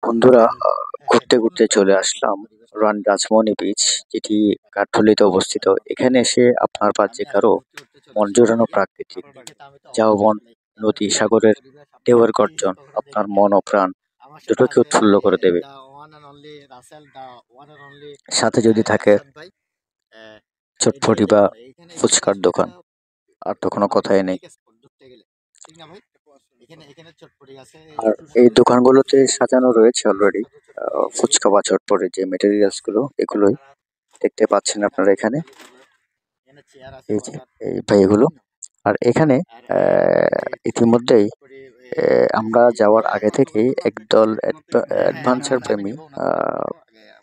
বন্ধুরা ঘুরতে ঘুরতে চলে আসলাম রানী রাসমণি বিচ, যেটি কাঠখুলিতে অবস্থিত। এখানে এসে আপনার বা যে কারো মন জোড়ানো প্রাকৃতিক ঝাউবন, নদী, সাগরের ঢেউয়ের গর্জন আপনার মন ও প্রাণ দুটোকে উৎফুল্ল করে দেবে। সাথে যদি থাকে চটপটি বা ফুচকার দোকান, আর তো কোনো কথাই নেই। আর এই দোকানগুলোতে সাজানো রয়েছে অলরেডি ফুচকা বা চটপটি যে মেটেরিয়ালস গুলো, এগুলোই দেখতে পাচ্ছেন আপনারা এখানে। এই যে এই ভাইগুলো। আর এখানে ইতিমধ্যেই আমরা যাওয়ার আগে থেকেই একদল অ্যাডভেঞ্চার প্রেমী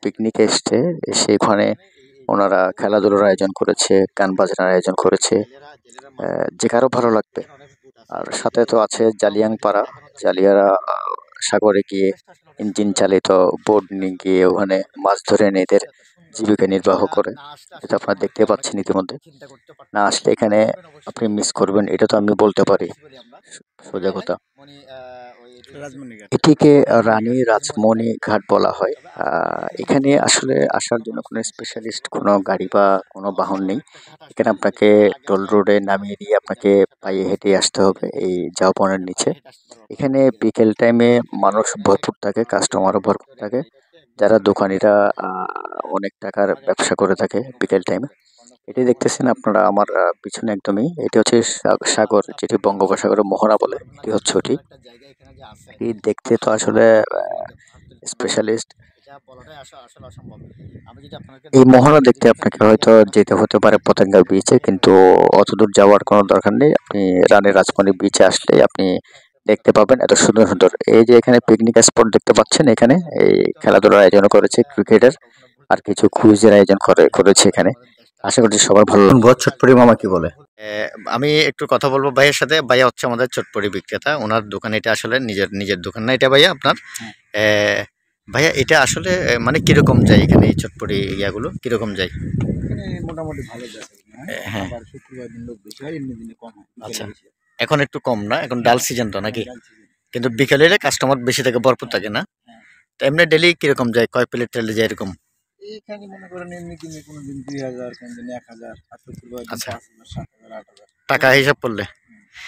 পিকনিকে এসছে। সেখানে ওনারা খেলাধুলার আয়োজন করেছে, গান বাজনার আয়োজন করেছে, যে কারো ভালো লাগবে। আর সাথে তো আছে জালিয়াংপাড়া, জালিয়ারা সাগরে গিয়ে ইঞ্জিন চালিত বোট নিয়ে গিয়ে ওখানে মাছ ধরে এনে এদের জীবিকা নির্বাহ করে। এটা আপনারা দেখতে পাচ্ছেন ইতিমধ্যে। না আসলে এখানে আপনি মিস করবেন, এটা তো আমি বলতে পারি সোজা কথা। এটিকে রানী রাসমণি ঘাট বলা হয়। এখানে আসলে আসার জন্য কোনো স্পেশালিস্ট কোনো গাড়ি বা কোনো বাহন নেই। এখানে আপনাকে টোল রোডে নামিয়ে দিয়ে আপনাকে পায়ে হেঁটে আসতে হবে এই ঝাউবনের নিচে। এখানে বিকেল টাইমে মানুষ ভরপুর থাকে, কাস্টমারও ভরপুর থাকে। যারা দোকানিরা অনেক টাকার ব্যবসা করে থাকে বিকেল টাইমে। এটি দেখতেছেন আপনারা আমার পিছনে একদমই, এটি হচ্ছে সাগর, যেটি বঙ্গোপসাগরের মোহনা বলে। এটি হচ্ছে ওটি। এটি দেখতে তো আসলে স্পেশালিস্ট। এই মোহনা দেখতে আপনাকে হয়তো যেতে হতে পারে পতেঙ্গা বিচে, কিন্তু অতদূর যাওয়ার কোনো দরকার নেই। আপনি রানী রাসমণি বিচে আসলে আপনি দেখতে পাবেন এত সুন্দর সুন্দর। এই যে এখানে পিকনিক স্পট দেখতে পাচ্ছেন, এখানে এই খেলাধুলার আয়োজন করেছে ক্রিকেটের, আর কিছু কুইজের আয়োজন করেছে এখানে। আশা করছি সবার ভালো লাগবে। চটপটি মামা কি বলে? আমি একটু কথা বলবো ভাইয়ের সাথে। ভাইয়া হচ্ছে আমাদের চটপটি বিক্রেতা। ওনার দোকান এটা আসলে নিজের দোকান না এটা ভাইয়া আপনার? ভাইয়া এটা আসলে মানে কিরকম যায় এখানে এই চটপটি ইয়াগুলো কিরকম যায়? মোটামুটি ভালো যায়। হ্যাঁ, আবার শুক্রবার দিন লোক বেশি হয়, এমনি দিনে কম হয়। আচ্ছা। এখন একটু কম না, এখন ডাল সিজন তো নাকি? কিন্তু বিকেলে এলে কাস্টমার বেশি থাকে, ভরপুর থাকে না? তো এমনি ডেলি কিরকম যায়, কয় প্লেট টেলে যায় এরকম? এইখানে মনে করেন এমনি দিনে কোনো দিন 2000, কোনো দিন 1000, আর শুক্রবার দিন আচ্ছা, 5000, 7000, 8000 টাকা হিসাব করলে।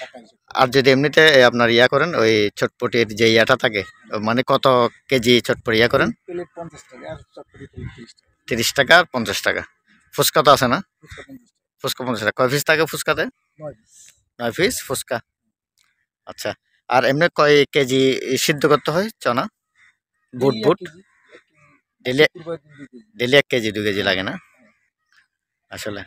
টাকা হিসেব। আর যদি এমনিতে আপনার ইয়া করেন ওই চটপটির যে ইয়াটা থাকে, মানে কত কেজি চটপটি ইয়া করেন? প্লেট 50 টাকা আর চটপটি প্লেট 30 টাকা। 30 টাকা আর 50 টাকা। ফুচকা তো আছে না? ফুচকা 50 টাকা। ফুচকা 50 টাকা। কয় পিস থাকে ফুচকাতে? 9 পিস। 9 পিস ফুচকা। আচ্ছা। আর এমনি কয় কেজি সিদ্ধ করতে হয় চনা? বুট ডেইলি 1 বুট? KG, 1 KG. আর ডেলি শুক্রবার দিন 2 কেজি। ডেলি 1 কেজি 2 কেজি লাগে না? আসলে